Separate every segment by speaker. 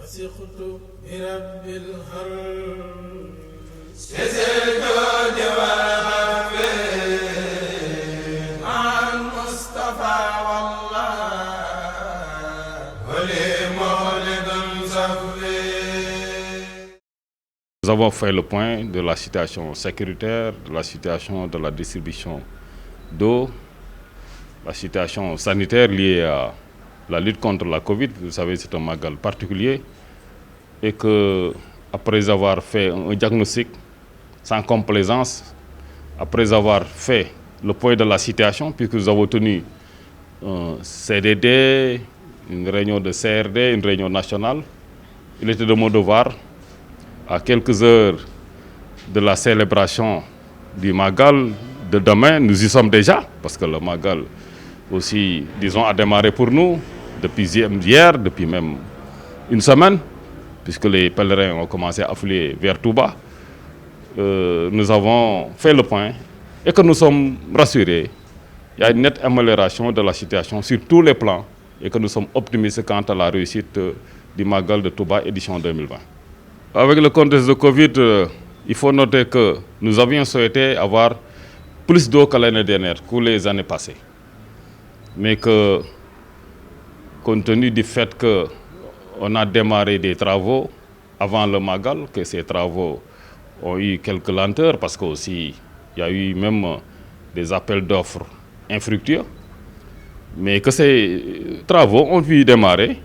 Speaker 1: وثقت برب الهرم مع المصطفى والله ولمولد صفي.
Speaker 2: Nous avons fait le point de la situation sécuritaire, de la situation de la distribution d'eau, la situation sanitaire liée à la lutte contre la Covid. Vous savez, c'est un magal particulier. Et que, après avoir fait un diagnostic sans complaisance, après avoir fait le point de la situation, puisque nous avons tenu un CDD, une réunion de CRD, une réunion nationale, il était de mon devoir, à quelques heures de la célébration du Magal de demain, nous y sommes déjà, parce que le Magal aussi, disons, a démarré pour nous depuis hier, depuis même une semaine, puisque les pèlerins ont commencé à affluer vers Touba. Nous avons fait le point et que nous sommes rassurés. Il y a une nette amélioration de la situation sur tous les plans et que nous sommes optimistes quant à la réussite du Magal de Touba édition 2020. Avec le contexte de Covid, il faut noter que nous avions souhaité avoir plus d'eau que l'année dernière, que les années passées. Mais que, compte tenu du fait qu'on a démarré des travaux avant le Magal, que ces travaux ont eu quelques lenteurs, parce qu'aussi il y a eu même des appels d'offres infructueux, mais que ces travaux ont pu démarrer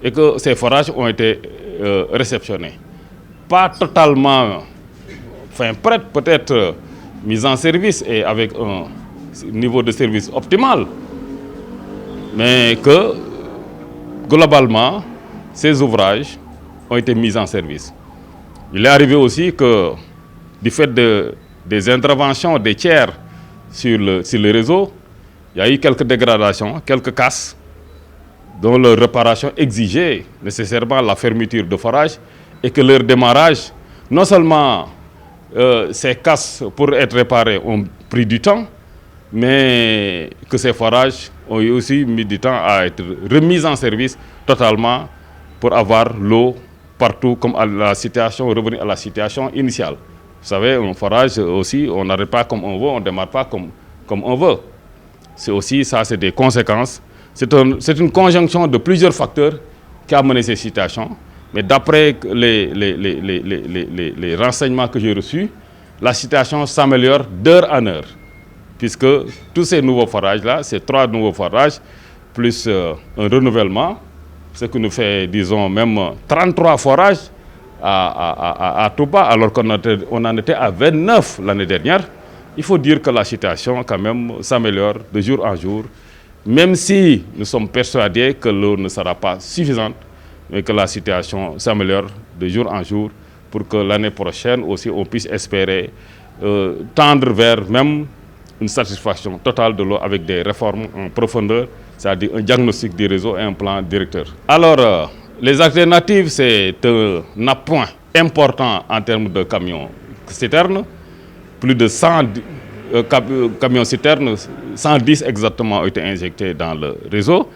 Speaker 2: et que ces forages ont été réceptionnés. Pas totalement prêts, peut-être mis en service et avec un niveau de service optimal, mais que globalement, ces ouvrages ont été mis en service. Il est arrivé aussi que, du fait des interventions des tiers sur le réseau, il y a eu quelques dégradations, quelques casses, dont leur réparation exigeait nécessairement la fermeture de forages et que leur démarrage, non seulement ces casses pour être réparées ont pris du temps, mais que ces forages ont aussi mis du temps à être remis en service totalement pour avoir l'eau partout, comme à la situation, revenir à la situation initiale. Vous savez, un forage aussi, on n'arrête pas comme on veut, on ne démarre pas comme on veut. C'est aussi ça, c'est des conséquences. C'est une conjonction de plusieurs facteurs qui a mené ces situations. Mais d'après les renseignements que j'ai reçus, la situation s'améliore d'heure en heure. Puisque tous ces nouveaux forages-là, ces 3 nouveaux forages, plus un renouvellement, ce qui nous fait, disons, même 33 forages à Touba, alors qu'on en était à 29 l'année dernière. Il faut dire que la situation, quand même, s'améliore de jour en jour, même si nous sommes persuadés que l'eau ne sera pas suffisante, mais que la situation s'améliore de jour en jour pour que l'année prochaine aussi on puisse espérer tendre vers même une satisfaction totale de l'eau avec des réformes en profondeur, c'est-à-dire un diagnostic du réseau et un plan directeur. Alors, les alternatives, c'est un appoint important en termes de camions citernes. Plus de 100 camions citernes, 110 exactement, ont été injectés dans le réseau.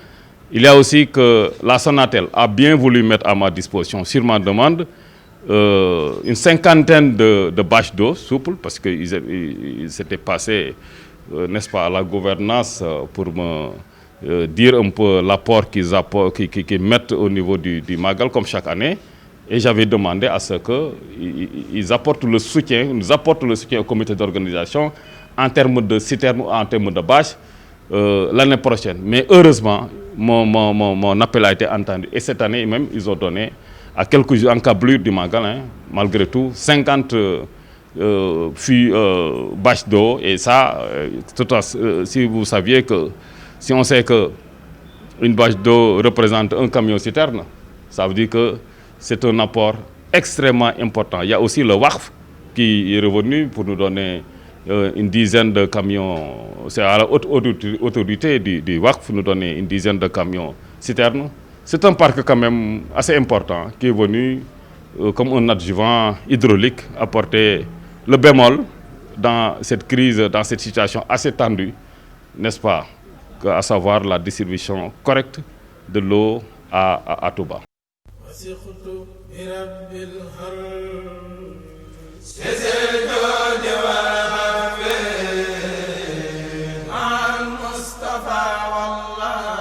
Speaker 2: Il y a aussi que la Sonatel a bien voulu mettre à ma disposition, sur ma demande, une cinquantaine de bâches d'eau souples, parce qu'ils s'étaient passés, n'est-ce pas, à la gouvernance pour me dire un peu l'apport qu'ils mettent au niveau du Magal, comme chaque année. Et j'avais demandé à ce qu'ils apportent le soutien, nous apportent le soutien au comité d'organisation en termes de citernes ou en termes de bâches l'année prochaine. Mais heureusement, mon appel a été entendu. Et cette année même, ils ont donné à quelques encablures du Magal, malgré tout, 50 bâches d'eau. Et ça, si vous saviez que, si on sait qu'une bâche d'eau représente un camion citerne, ça veut dire que c'est un apport extrêmement important. Il y a aussi le WACF qui est revenu pour nous donner une dizaine de camions. C'est à la haute autorité du WACF nous donner une dizaine de camions citernes. C'est un parc quand même assez important qui est venu comme un adjuvant hydraulique apporter le bémol dans cette crise, dans cette situation assez tendue, n'est-ce pas, à savoir la distribution correcte de l'eau à Touba.
Speaker 1: وثقت برب الهرم مع المصطفى والله